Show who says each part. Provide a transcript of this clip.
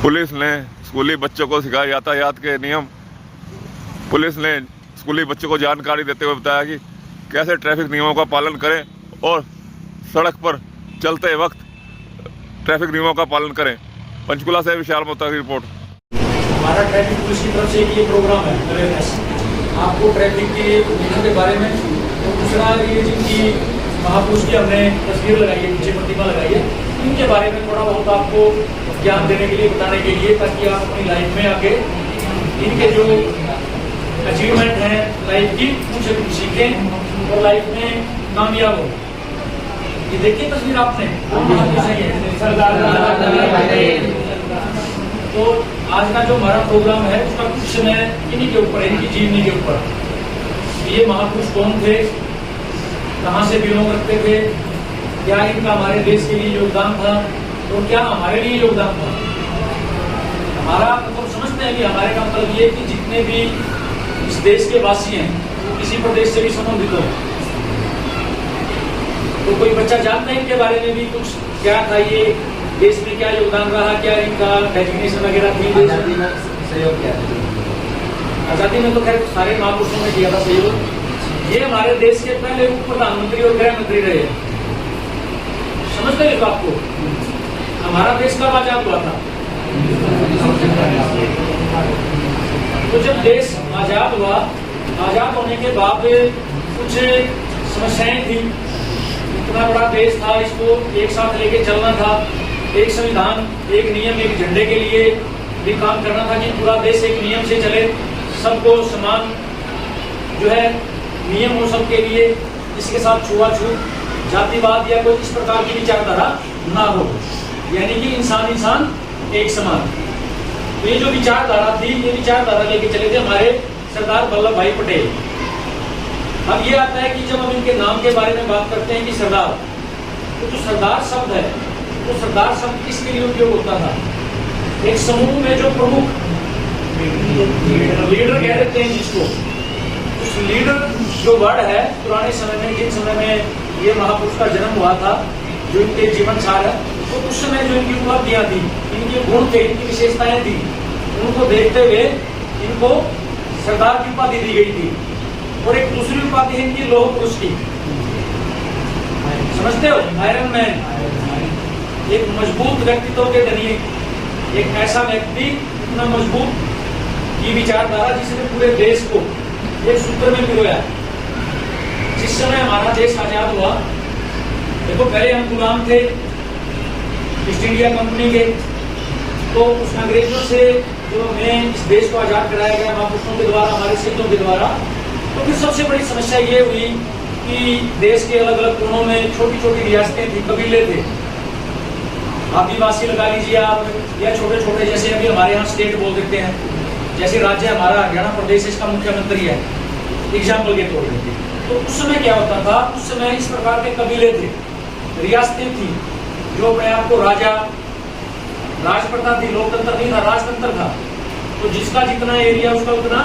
Speaker 1: Police ने स्कूली बच्चों को सिखाए यातायात के नियम। पुलिस ने स्कूली बच्चों को जानकारी देते हुए बताया कि कैसे ट्रैफिक नियमों का पालन करें और सड़क पर चलते वक्त ट्रैफिक नियमों का पालन करें। पंचकुला से विशाल मोहता की रिपोर्ट।
Speaker 2: हमारा ट्रैफिक पुलिस की तरफ से ये प्रोग्राम है अवेयरनेस, आपको ट्रैफिक के नियमों के बारे में। तो दूसरा ये जिनकी महापुरुष की हमने तस्वीर लगाई है, पीछे प्रतिमा लगाई है, इनके बारे में थोड़ा बहुत आपको ज्ञान देने के लिए, बताने के लिए, ताकि आप अपनी लाइफ में आगे इनके जो अचीवमेंट हैं लाइफ की उनसे कुछ सीखें और लाइफ में कामयाब हो। ये देखिए तस्वीर आपने, तो आज का जो हमारा प्रोग्राम है उसका कुछ समय इन्हीं के ऊपर, इनकी जीवनी के ऊपर। ये महापुरुष कौन थे, कहाँ से बिलोंग करते थे, क्या इनका हमारे देश के लिए योगदान था और क्या हमारे लिए योगदान था। हमारा मतलब समझते हैं कि हमारे का मतलब ये कि जितने भी इस देश के वासी हैं वो किसी प्रदेश से भी संबंधित हो। तो कोई बच्चा जानता है इनके बारे में भी कुछ, क्या था ये देश में, क्या योगदान रहा, क्या इनका डेजिग्नेशन वगैरह थी, आजादी में सहयोग किया। आजादी में तो खैर सारे महापुरुषों ने किया था सहयोग। ये हमारे देश के पहले उप प्रधानमंत्री और गृह मंत्री रहे। समझते हैं आपको, हमारा देश कब आजाद हुआ था? तो जब देश आजाद हुआ, आजाद होने के बाद कुछ समस्याएं थी। इतना बड़ा देश था, इसको एक साथ लेके चलना था। एक संविधान, एक नियम, एक झंडे के लिए भी काम करना था कि पूरा देश एक नियम से चले, सबको समान जो है नियम हो सबके लिए, इसके साथ छुआछूत, जातिवाद या कोई इस प्रकार की विचारधारा ना हो, यानी कि इंसान एक समान। तो ये जो विचारधारा थी, ये विचारधारा लेके चले थे हमारे सरदार वल्लभ भाई पटेल। अब ये आता है कि जब हम इनके नाम के बारे में बात करते हैं कि सरदार, तो जो सरदार शब्द है, तो सरदार शब्द किसके लिए उपयोग होता था? एक समूह में जो प्रमुख लीडर कह देते हैं जिसको, उस लीडर जो वर्ड है, पुराने समय में, जिन समय में ये महापुरुष का जन्म हुआ था, जो इनके जीवन सार है, तो उस समय जो इनकी उपलब्धियां थी, इनके गुण थे, इनकी विशेषताएं थी, उनको देखते हुए इनको सरदार की उपाधि दी गई थी। और एक दूसरी उपाधि है इनकी लौह पुरुष की, समझते हो, आयरन मैन, एक मजबूत व्यक्तित्व के धनी, एक ऐसा व्यक्ति इतना मजबूत की विचारधारा जिसने पूरे देश को एक सूत्र में पिरोया। जिस समय हमारा देश आजाद हुआ, देखो पहले हम गुलाम थे ईस्ट इंडिया कंपनी के, तो उस अंग्रेजों से जो हमें इस देश को आजाद कराया गया महापुरुषों के द्वारा, हमारे शहीदों के द्वारा, तो फिर सबसे बड़ी समस्या ये हुई कि देश के अलग अलग कोनों में छोटी छोटी रियासतें थी, कबीले थे, आदिवासी लगा लीजिए आप, या छोटे छोटे, जैसे अभी हमारे यहाँ स्टेट बोल देते हैं, जैसे राज्य हमारा हरियाणा प्रदेश, इसका मुख्यमंत्री है एग्जाम्पल के तौर पर। तो उस समय क्या होता था, उस समय इस प्रकार के कबीले थे, रियासतें थी, जो अपने आप को राजा, राज प्रथा थी, लोकतंत्र नहीं था, राजतंत्र था। तो जिसका जितना एरिया उसका उतना